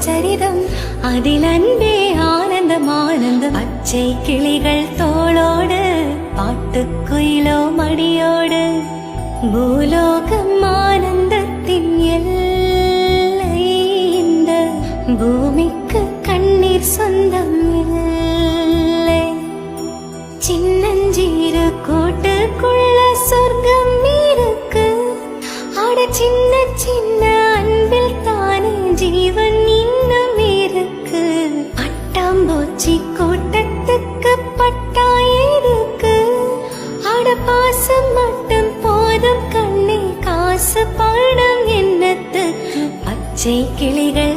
சரிதம் அதில் அன்பே ஆனந்தம் ஆனந்தம். பச்சை கிளிகள் தோளோடு பாட்டுக்குயிலோ மடியோடு பூலோகம் ஆனந்தத்தின் எல்லை. இந்த பூமிக்கு கண்ணீர் சொந்தம் இல்லை. சின்னஞ்சீரு கூட்டுக்குள்ள சொர்க்கம் இருக்கு. அட சின்ன சின்ன அன்பில் தானே ஜீவன் இன்னும் இருக்கு. பட்டாம்பூச்சி கூட்டத்துக்கு பட்டா இருக்கு. அட பாசம் மட்டும் போதும் கண்ணே, காசு பணம் என்னத்துக்கு. பச்சை கிளிகள்